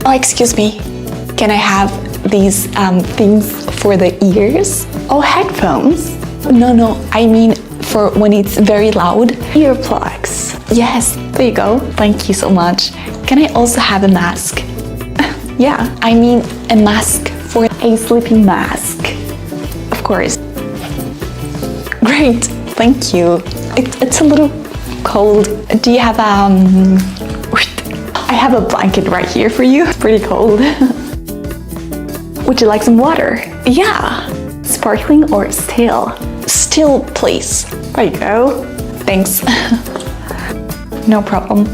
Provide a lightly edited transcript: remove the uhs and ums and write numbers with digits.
Oh, excuse me. Can I have these things for the ears? Oh, headphones? No, I mean for when it's very loud. Earplugs. Yes, there you go. Thank you so much. Can I also have a mask? Yeah, I mean a mask for a sleeping mask. of course. Great, thank you. It's a little cold. Do you have I have a blanket right here for you. It's pretty cold. Would you like some water? Yeah, Sparkling or still? still please. There you go. Thanks. No problem.